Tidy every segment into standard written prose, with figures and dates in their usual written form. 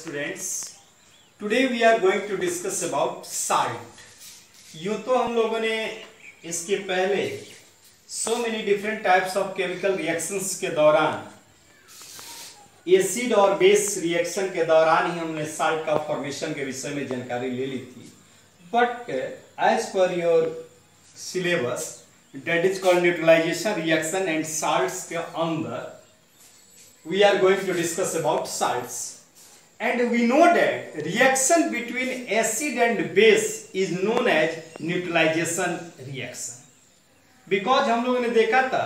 students, today we are going to discuss about salt. यूं तो हम लोगों ने इसके पहले so many different types of chemical reactions के दौरान एसिड और बेस रिएक्शन के दौरान ही हमने साल्ट का फॉर्मेशन के विषय में जानकारी ले ली थी, but as per your syllabus that is called neutralization reaction and salts के अंदर we are going to discuss about salts. And we know that reaction between acid and base is known as neutralization reaction. Because हम लोगों ने देखा था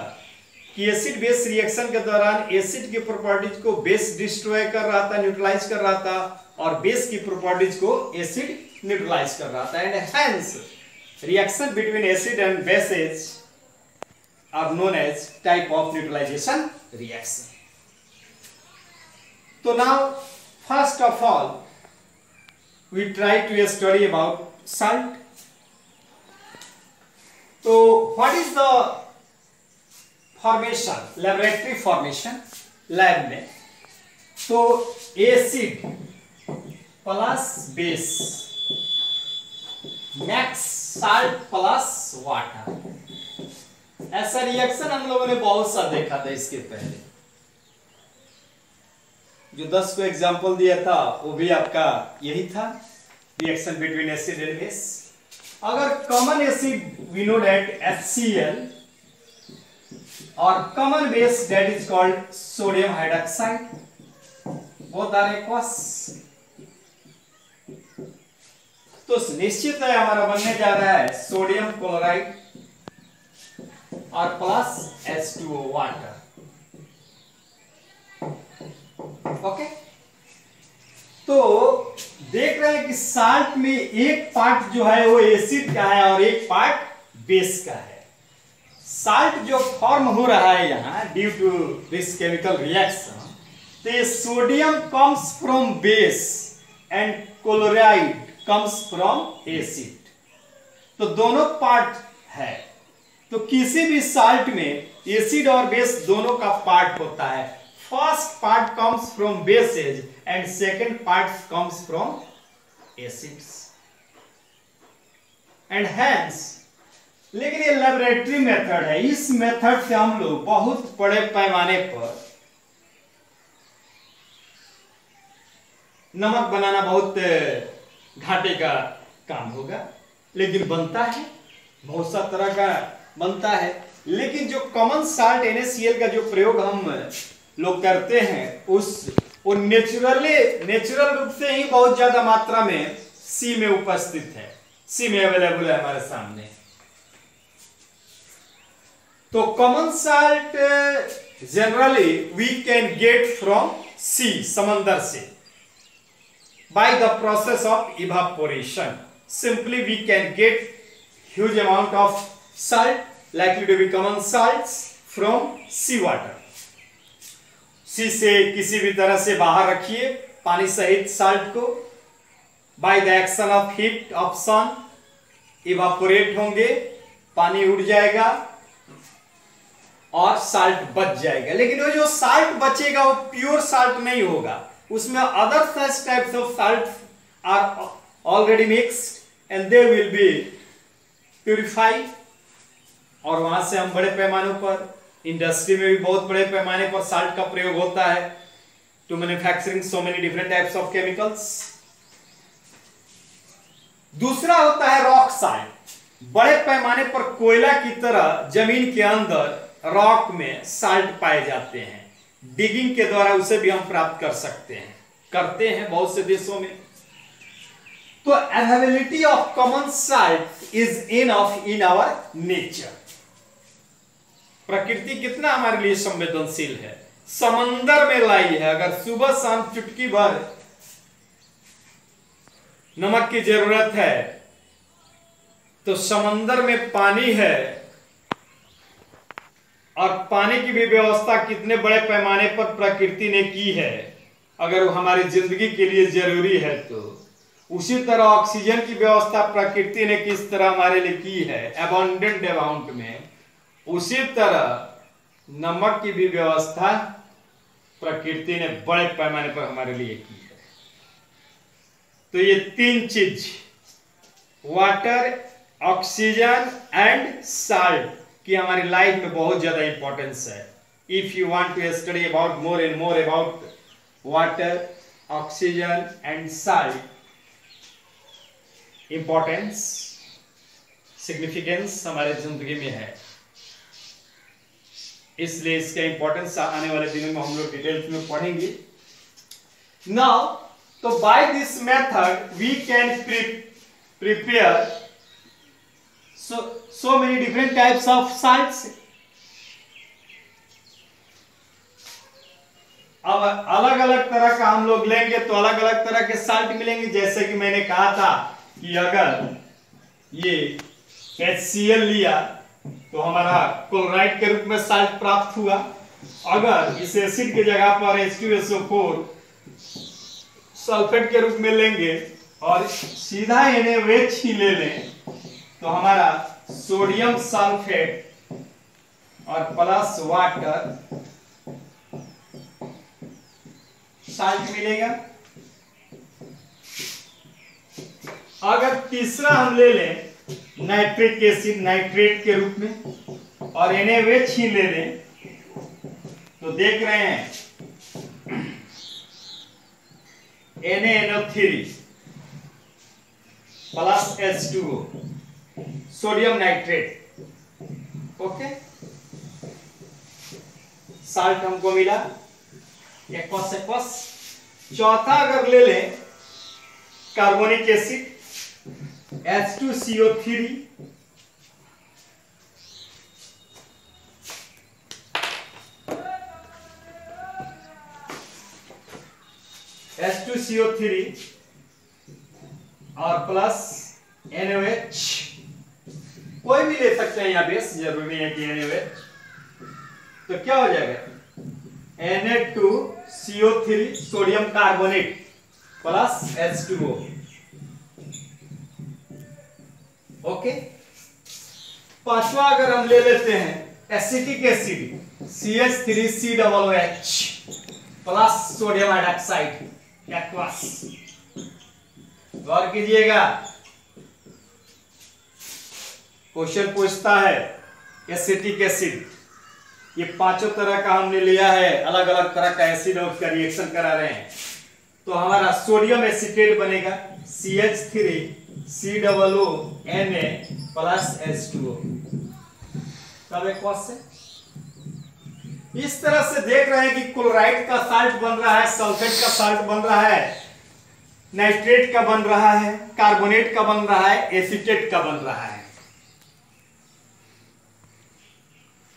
कि acid base reaction के दौरान एसिड की प्रॉपर्टीज को बेस डिस्ट्रॉय कर रहा था, न्यूट्रलाइज कर रहा था, और बेस की प्रॉपर्टीज को एसिड न्यूट्रलाइज कर रहा था. And hence reaction between acid and bases are known as type of neutralization reaction. So now, first of all, we try to study about salt. So what is the formation, laboratory formation, lab में? तो acid plus base max salt plus water, ऐसा reaction हम लोगों ने बहुत सा देखा था इसके पहले. जो 10 को एग्जांपल दिया था वो भी आपका यही था, reaction between acid and base. अगर common acid we know that HCl और common base that is called sodium hydroxide, both are aqueous. तो निश्चित है हमारा बनने जा रहा है सोडियम क्लोराइड और प्लस H2O वाटर. ओके, तो देख रहे हैं कि साल्ट में एक पार्ट जो है वो एसिड का है और एक पार्ट बेस का है. साल्ट जो फॉर्म हो रहा है यहाँ due to this chemical reaction, तो sodium comes from base and chloride comes from acid. तो दोनों पार्ट है. तो किसी भी साल्ट में एसिड और बेस दोनों का पार्ट होता है. First part comes from bases and second part comes from acids. And hence, लेकिन ये लेबोरेटरी मेथड है. इस मेथड से हम लोग बहुत बड़े पैमाने पर नमक बनाना बहुत घाटे का काम होगा, लेकिन बनता है, बहुत सा तरह का बनता है. लेकिन जो कॉमन साल्ट NaCl का जो प्रयोग हम लोग करते हैं वो नेचुरल रूप से ही बहुत ज्यादा मात्रा में सी में उपस्थित है, सी में अवेलेबल है हमारे सामने. तो common salt generally we can get from sea, समंदर से, by the process of evaporation. Simply we can get huge amount of salt likely to be common salts from sea water. सी से किसी भी तरह से बाहर रखिए पानी सहित साल्ट को. by the action of heat of sun evaporate होंगे, पानी उड़ जाएगा और साल्ट बच जाएगा. लेकिन वो जो साल्ट बचेगा वो प्योर साल्ट नहीं होगा, उसमें other such types of salts are already mixed and they will be purified. और वहां से हम बड़े पैमानों पर, इंडस्ट्री में भी बहुत बड़े पैमाने पर साल्ट का प्रयोग होता है to manufacturing so many different types of chemicals. दूसरा होता है रॉक साल्ट. बड़े पैमाने पर कोयला की तरह जमीन के अंदर रॉक में साल्ट पाए जाते हैं. डिगिंग के द्वारा उसे भी हम प्राप्त कर सकते हैं, करते हैं बहुत से देशों में. तो availability of common salt is enough in our nature. प्रकृति कितना हमारे लिए संवेदनशील है. समंदर में लाई है. अगर सुबह शाम चुटकी भर नमक की जरूरत है तो समंदर में पानी है, और पानी की भी व्यवस्था कितने बड़े पैमाने पर प्रकृति ने की है. अगर वो हमारी जिंदगी के लिए जरूरी है तो उसी तरह ऑक्सीजन की व्यवस्था प्रकृति ने किस तरह हमारे लिए की है अबंडेंट अमाउंट में, उसी तरह नमक की भी व्यवस्था प्रकृति ने बड़े पैमाने पर हमारे लिए की है. तो ये तीन चीज, वाटर, ऑक्सीजन एंड साल्ट की हमारी लाइफ में बहुत ज्यादा इंपॉर्टेंस है। If you want to study about more and more about water, oxygen and salt, importance, significance हमारे जिंदगी में है, इसलिए इसका इंपॉर्टेंस आने वाले दिनों में हम लोग डिटेल्स में पढ़ेंगे। नाउ तो by this method we can prepare so many different types of salts। अब अलग अलग तरह का हम लोग लेंगे तो अलग अलग तरह के साल्ट मिलेंगे। जैसे कि मैंने कहा था कि अगर ये HCl लिया तो हमारा क्लोराइड के रूप में साल्ट प्राप्त हुआ। अगर इस एसिड की जगह पर H2SO4 सल्फेट के रूप में लेंगे और सीधा NaOH ही ले लें तो हमारा सोडियम सल्फेट और प्लस वाटर साल्ट मिलेगा। अगर तीसरा हम ले लें नाइट्रिक एसिड नाइट्रेट के रूप में और NaOH ही ले लें तो देख रहे हैं NaNO3 plus H2O sodium nitrate. Okay, salt हमको मिला एक्वस एक्वस। चौथा अगर ले लें कार्बोनिक एसिड H2CO3 और प्लस NaOH, कोई भी ले सकते हैं यहाँ बेस, जरूरी नहीं है कि NaOH। तो क्या हो जाएगा Na2CO3 sodium carbonate plus H2O। Okay, पांचवा अगर हम ले लेते हैं acetic acid CH3COOH plus sodium hydroxide aqueous. गौर कीजिएगा, क्वेश्चन पूछता है एसिटिक एसिड, ये पांचों तरह का हमने लिया है, अलग अलग तरह का एसिड और उसका रिएक्शन करा रहे हैं। तो हमारा सोडियम एसिटेट बनेगा CH3COONA प्लस H2O। तब एक से इस तरह से देख रहे हैं कि क्लोराइड का साल्ट बन रहा है, सल्फेट का साल्ट बन रहा है, नाइट्रेट का बन रहा है, कार्बोनेट का बन रहा है, एसिटेट का बन रहा है।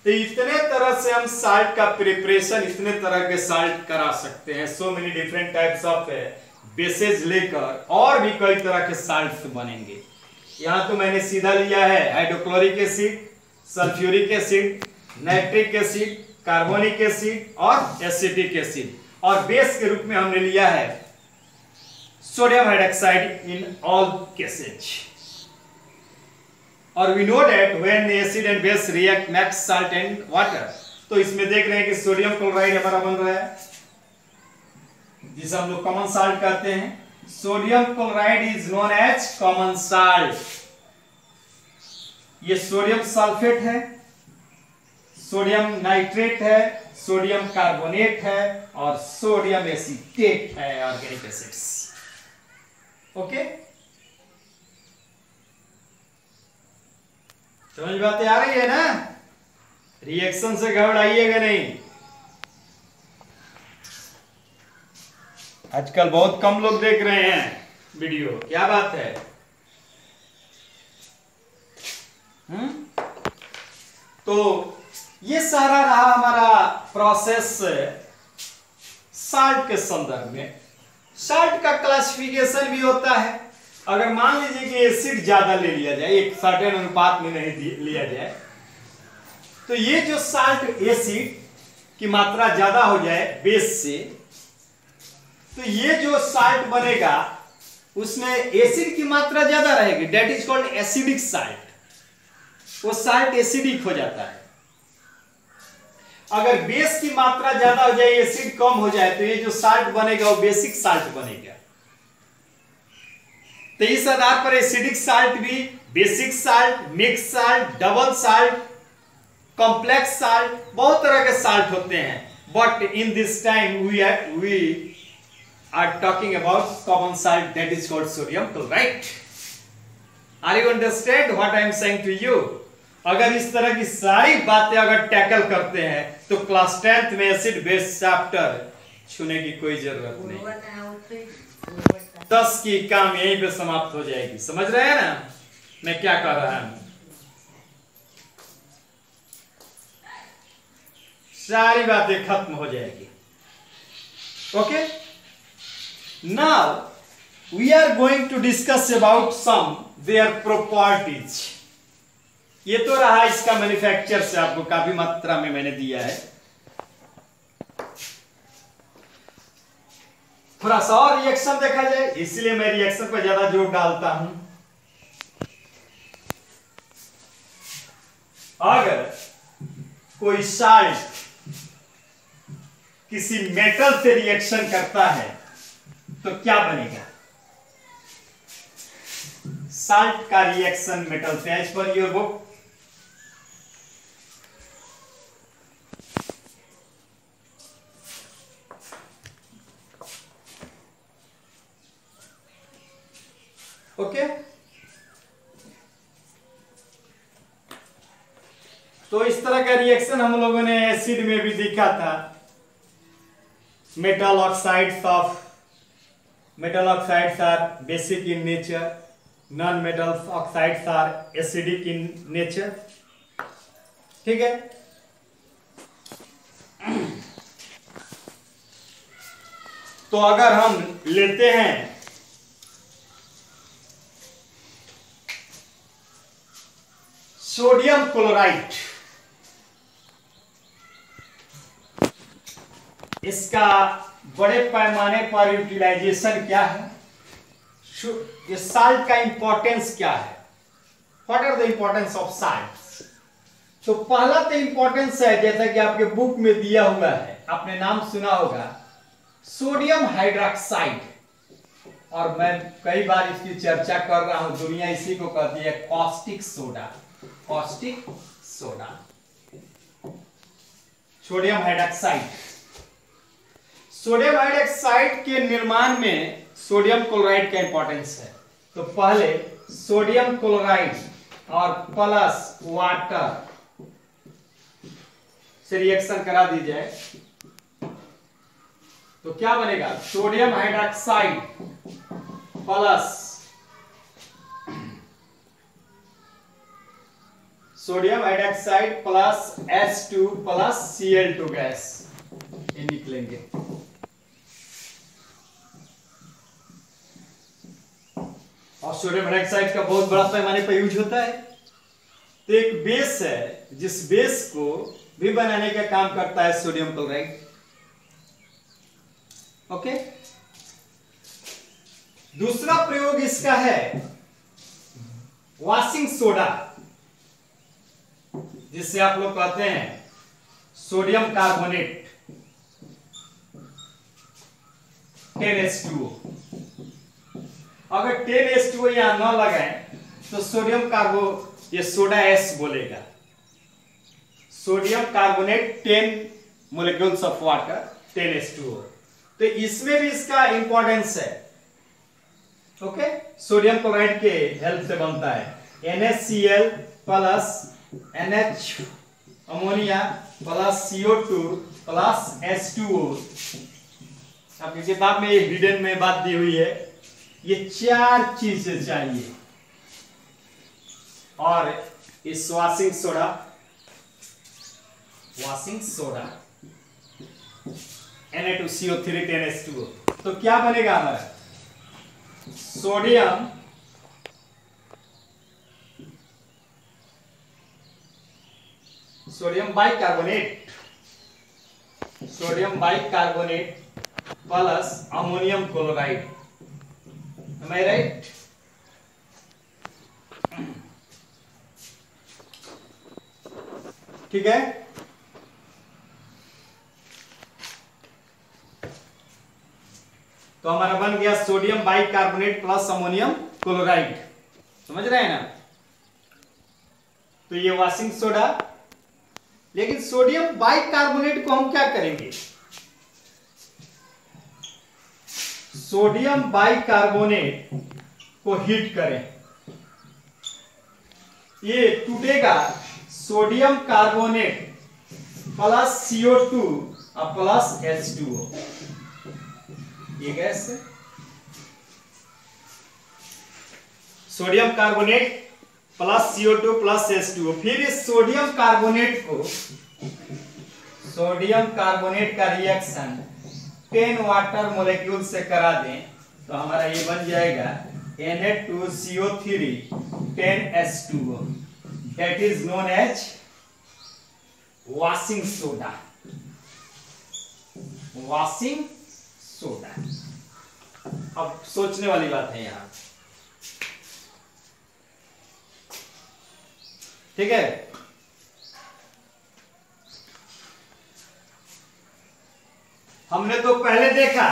तो इतने तरह से हम साल्ट का प्रिपरेशन, इतने तरह के साल्ट करा सकते हैं। सो many different types of bases लेकर और भी कई तरह के साल्ट बनेंगे। यहां तो मैंने सीधा लिया है hydrochloric acid, sulphuric acid, nitric acid, carbonic acid और एसिटिक एसिड, और बेस के रूप में हमने लिया है सोडियम हाइड्रोक्साइड इन ऑल केसेज। और we know that when acid and base react makes salt and water. तो इसमें देख रहे हैं कि सोडियम क्लोराइड हमारा बन रहा है, जिसे हम लोग कॉमन साल्ट कहते हैं। Sodium chloride is known as common salt. ये सोडियम सल्फेट है, सोडियम नाइट्रेट है, सोडियम कार्बोनेट है और सोडियम एसिटेट है, ऑर्गेनिक एसिड्स। ओके, समझ बातें आ रही है ना? रिएक्शन से घबराइएगा नहीं। आजकल बहुत कम लोग देख रहे हैं वीडियो, क्या बात है? तो ये सारा रहा हमारा प्रोसेस साल्ट के संदर्भ में। साल्ट का क्लासिफिकेशन भी होता है। अगर मान लीजिए कि एसिड ज्यादा ले लिया जाए, एक सर्टेन अनुपात में नहीं लिया जाए, तो ये जो साल्ट एसिड की मात्रा ज्यादा हो जाए बेस से, तो ये जो साल्ट बनेगा उसमें एसिड की मात्रा ज्यादा रहेगी, that is called acidic salt. वो साल्ट एसिडिक हो जाता है। अगर बेस की मात्रा ज्यादा हो जाए, एसिड कम हो जाए, तो ये जो साल्ट बनेगा वो बेसिक साल्ट बनेगा। तो इस आधार पर एसिडिक साल्ट भी, basic salt, mix salt, double salt, complex salt, बहुत तरह के साल्ट होते हैं। But in this time we are talking about common salt, that is called sodium chloride. Are you understand what I am saying to you? अगर इस तरह की सारी बातें अगर टैकल करते हैं तो क्लास 10th में एसिड बेस चैप्टर छूने की कोई जरूरत नहीं। 10 की काम यहीं पे समाप्त हो जाएगी। समझ रहे हैं ना मैं क्या कर रहा हूं? सारी बातें खत्म हो जाएगी। Okay, now we are going to discuss about some their properties. ये तो रहा इसका मैन्युफैक्चर से आपको काफी मात्रा में मैंने दिया है। थोड़ा सा और रिएक्शन देखा जाए, इसलिए मैं रिएक्शन पर ज्यादा जोर डालता हूं। अगर कोई साल्ट किसी मेटल से रिएक्शन करता है तो क्या बनेगा? साल्ट का रिएक्शन मेटल से, as per your book. Okay, तो इस तरह का रिएक्शन हम लोगों ने एसिड में भी देखा था। Metal oxides are basic in nature, non metal oxides are acidic in nature. ठीक है, तो अगर हम लेते हैं सोडियम क्लोराइड, इसका बड़े पैमाने पर यूटिलाइजेशन क्या है? ये साल्ट का इंपॉर्टेंस क्या है? What are the importance of salt? तो पहला तो इंपॉर्टेंस है, जैसा कि आपके बुक में दिया हुआ है, आपने नाम सुना होगा सोडियम हाइड्रोक्साइड, और मैं कई बार इसकी चर्चा कर रहा हूं। दुनिया इसी को कहती है caustic soda. Caustic soda, sodium hydroxide. Sodium hydroxide के निर्माण में सोडियम क्लोराइड का इंपॉर्टेंस है। तो पहले सोडियम क्लोराइड और प्लस वाटर से रिएक्शन करा दी जाए तो क्या बनेगा? Sodium hydroxide plus sodium hydroxide plus H2 plus Cl2 gas, ये निकलेंगे। और सोडियम हाइड्रोक्साइड का बहुत बड़ा पैमाने पर यूज होता है। तो एक बेस है, जिस बेस को भी बनाने का काम करता है सोडियम क्लोराइड। ओके, दूसरा प्रयोग इसका है वॉशिंग सोडा, जिससे आप लोग कहते हैं सोडियम कार्बोनेट 10H2O। अगर 10H2O यहां न लगाए तो सोडियम कार्बो, ये सोडा एस बोलेगा। Sodium carbonate 10 molecules of water 10H2O। तो इसमें भी इसका इंपॉर्टेंस है। ओके, सोडियम क्लोराइड के हेल्प से बनता है NaCl plus NH ammonia plus CO2 plus H2O। अब किताब में हिडन में बात दी हुई है, ये 4 चीजें चाहिए। और इस वॉशिंग सोडा Na2CO3 10H2O, तो क्या बनेगा हमारा? Sodium bicarbonate plus ammonium chloride. Am I right? ठीक है, तो हमारा बन गया sodium bicarbonate plus ammonium chloride. समझ रहे हैं ना? तो ये वॉशिंग सोडा। लेकिन सोडियम बाइकार्बोनेट को हम क्या करेंगे? सोडियम बाइकार्बोनेट को हीट करें, ये टूटेगा। सोडियम कार्बोनेट प्लस CO2 और प्लस H2O, ये गैस है। Sodium carbonate plus CO2 plus H2O। फिर इस सोडियम कार्बोनेट का रिएक्शन 10 वाटर मोलेक्यूल से करा दें तो हमारा ये बन जाएगा Na2CO3 10H2O, that is known as washing soda। Washing soda. अब सोचने वाली बात है यहां, ठीक है? हमने तो पहले देखा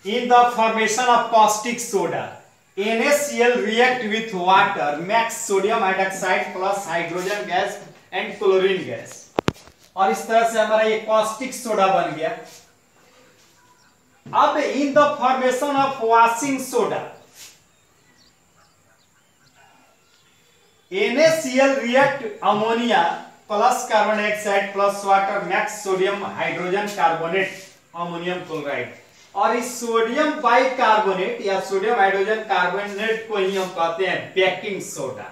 in the formation of caustic soda NaCl react with water makes sodium hydroxide plus hydrogen gas and chlorine gas, और इस तरह से हमारा ये कॉस्टिक सोडा बन गया। अब in the formation of washing soda NaCl react ammonia plus carbon dioxide plus water max sodium hydrogen carbonate ammonium chloride, और इस सोडियम बाइकार्बोनेट या सोडियम हाइड्रोजन कार्बोनेट को ही हम कहते हैं बेकिंग सोडा।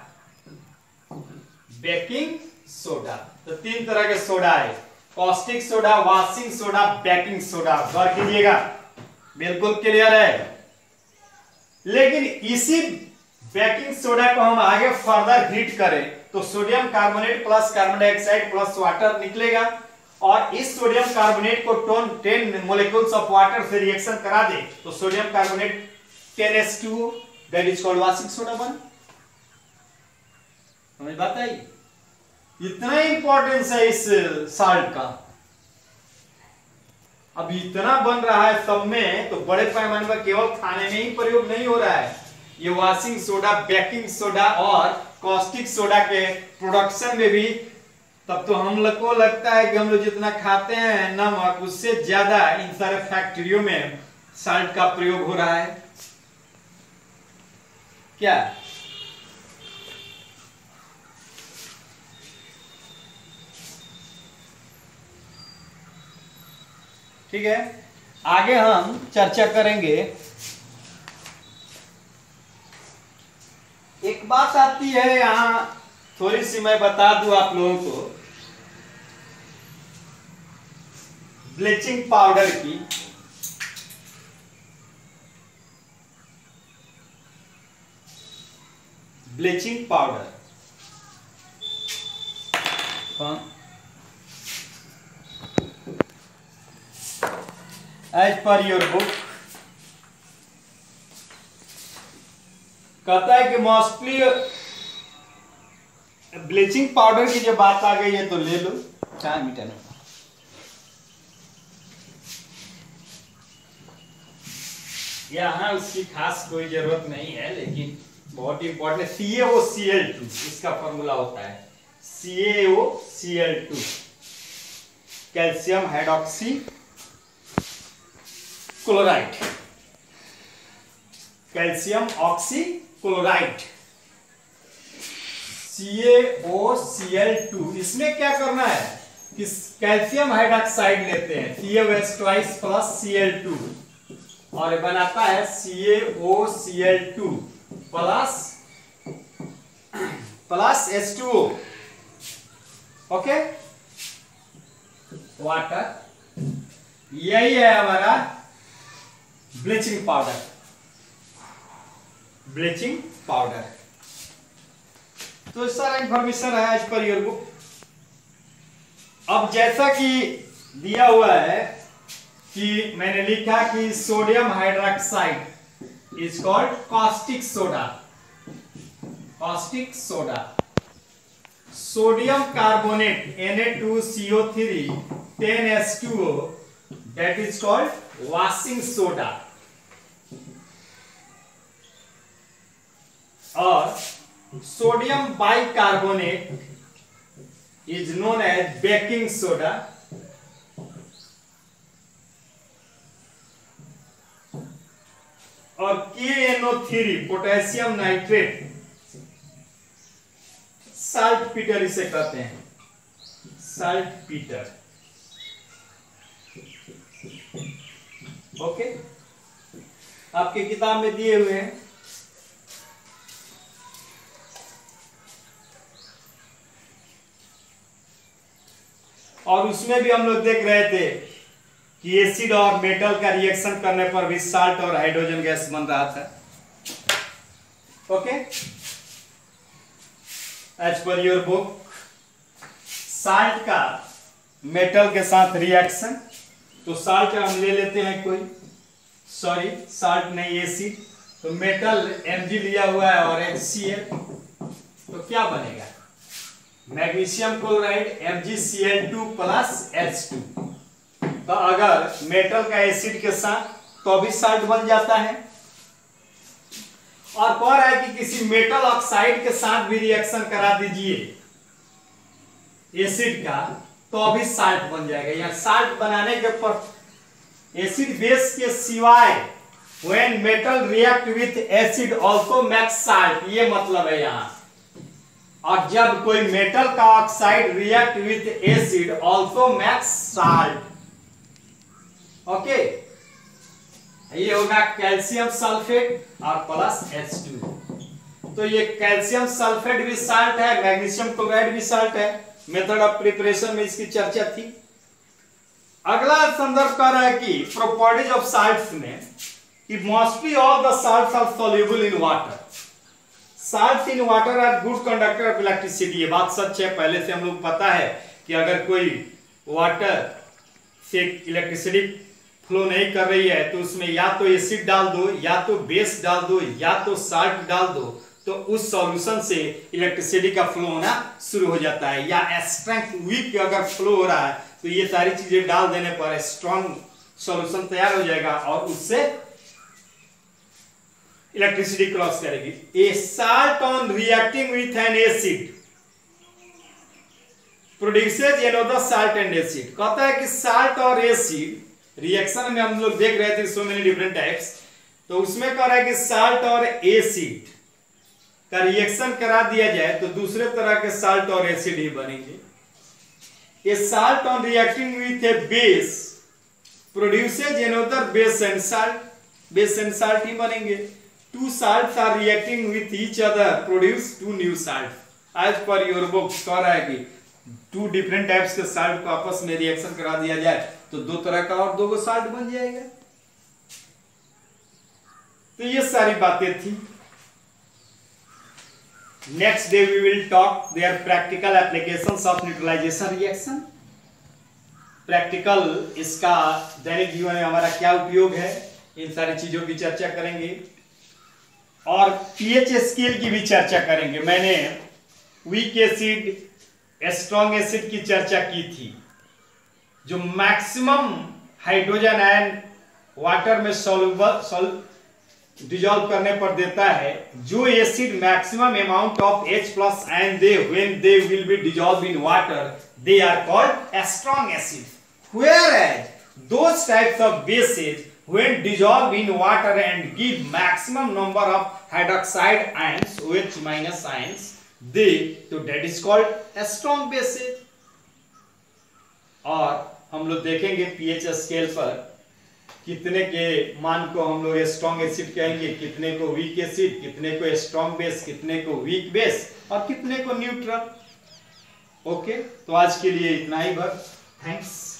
Baking soda. तो तीन तरह के सोडा है, caustic soda, washing soda, baking soda. गौर कीजिएगा, बिल्कुल क्लियर है। लेकिन इसी बेकिंग सोडा को हम आगे फर्दर हीट करें तो sodium carbonate plus carbon dioxide plus water निकलेगा, और इस सोडियम कार्बोनेट को 10 मोलेक्यूल्स ऑफ वाटर से रिएक्शन करा दे तो sodium carbonate 10H2O, that is called washing soda बन। समझ बात आई? इतना इंपॉर्टेंस है इस साल्ट का। अब इतना बन रहा है सब में, तो बड़े पैमाने पर केवल खाने में ही प्रयोग नहीं हो रहा है, ये वॉशिंग सोडा, बेकिंग सोडा और कॉस्टिक सोडा के प्रोडक्शन में भी। तब तो हम लोग को लगता है कि हम लोग जितना खाते हैं नमक, उससे ज्यादा इन सारे फैक्ट्रियों में साल्ट का प्रयोग हो रहा है। क्या? ठीक है, आगे हम चर्चा करेंगे। एक बात आती है यहां, थोड़ी सी मैं बता दूं आप लोगों को, ब्लीचिंग पाउडर की। Bleaching powder as per your book कहता है कि मोस्टली ब्लीचिंग पाउडर की जो बात आ गई है तो ले लो 4 मीटर में। यहाँ उसकी खास कोई जरूरत नहीं है, लेकिन बहुत इंपॉर्टेंट है। CaOCl2 इसका फॉर्मूला होता है, CaOCl2 calcium hydroxy chloride, calcium oxy chloride, CaOCl2। इसमें क्या करना है कि कैल्शियम हाइड्रोक्साइड लेते हैं, CaOH2 प्लस Cl2, और बनाता है CaOCl2 plus H2O, okay, water. यही है हमारा ब्लीचिंग पाउडर। Bleaching powder. तो सारा इंफॉर्मेशन है एज पर योर बुक। अब जैसा कि दिया हुआ है कि मैंने लिखा कि sodium hydroxide is called caustic soda. Caustic soda. Sodium carbonate Na2CO3 10H2O, that is called washing soda। Sodium bicarbonate is known as baking soda, और KNO3 potassium nitrate salt Peter इसे कहते हैं, साल्ट पीटर। ओके, आपकी किताब में दिए हुए हैं। और उसमें भी हम लोग देख रहे थे कि एसिड और मेटल का रिएक्शन करने पर भी साल्ट और हाइड्रोजन गैस बन रहा था। Okay, as per your book, salt का मेटल के साथ रिएक्शन, तो साल्ट हम ले लेते हैं कोई, सॉरी साल्ट नहीं एसिड, तो मेटल Mg लिया हुआ है और HCl, तो क्या बनेगा? Magnesium chloride MgCl2 plus H2। तो अगर मेटल का एसिड के साथ तो भी साल्ट बन जाता है, और कह रहा है कि किसी मेटल ऑक्साइड के साथ भी रिएक्शन करा दीजिए एसिड का, तो अभी साल्ट बन जाएगा। या साल्ट बनाने के पर एसिड बेस के सिवाय when metal react with acid also makes salt, ये मतलब है यहां। और जब कोई मेटल का oxide react with acid also makes salt. Okay, ये होगा कैल्शियम सल्फेट और प्लस H2। तो ये कैल्शियम सल्फेट भी साल्ट है, मैग्नीशियम क्लोराइड भी साल्ट है। मेथड ऑफ प्रिपरेशन में इसकी चर्चा थी। अगला संदर्भ कर रहा है कि प्रॉपर्टीज ऑफ साल्ट्स में कि mostly all the salts are soluble in water. Salts in water are good conductor of electricity. ये बात सच है, पहले से हम लोग पता है कि अगर कोई वाटर से इलेक्ट्रिसिटी फ्लो नहीं कर रही है तो उसमें या तो एसिड डाल दो, या तो बेस डाल दो, या तो साल्ट डाल दो, तो उस सॉल्यूशन से इलेक्ट्रिसिटी का फ्लो होना शुरू हो जाता है। या स्ट्रेंथ वीक अगर फ्लो हो रहा है तो ये सारी चीजें डाल देने पर स्ट्रॉन्ग सॉल्यूशन तैयार हो जाएगा और उससे इलेक्ट्रिसिटी क्रॉस करेगी। A salt on reacting with an acid produces another salt and acid. कहता है कि साल्ट और एसिड रिएक्शन में हम लोग देख रहे थे सो मेनी डिफरेंट टाइप्स, तो उसमें कह रहा है कि साल्ट और एसिड का रिएक्शन करा दिया जाए तो दूसरे तरह के साल्ट और एसिड ही बनेंगे। A salt on reacting with a base produces another base and salt, base and salt ही बनेंगे। Two salts are reacting with each other produce two new salt. As per your book कह रहा है कि two different types के salt को आपस में रिएक्शन करा दिया जाए तो दो तरह का और दो साल्ट बन जाएगा। तो ये सारी बातें थी। Next day we will talk their practical applications of neutralization reaction. Practical इसका दैनिक जीवन में हमारा क्या उपयोग है, इन सारी चीजों की चर्चा करेंगे और पीएच स्केल की भी चर्चा करेंगे। मैंने वीक एसिड, स्ट्रॉन्ग एसिड की चर्चा की थी। जो मैक्सिमम हाइड्रोजन आयन वाटर में डिजॉल्व करने पर देता है, जो acid maximum amount of H+ ion दे when they will be dissolve in water, they are called strong acid. Whereas those types of bases when dissolved in water and give maximum number of hydroxide ions, OH- ions, तो that is called a strong bases। और हम लोग देखेंगे pH scale पर कितने के मान को हम लोग स्ट्रॉन्ग एसिड कहेंगे, कितने को वीक एसिड, कितने को स्ट्रॉन्ग बेस, कितने को वीक बेस और कितने को न्यूट्रल। ओके, तो आज के लिए इतना ही बस। थैंक्स।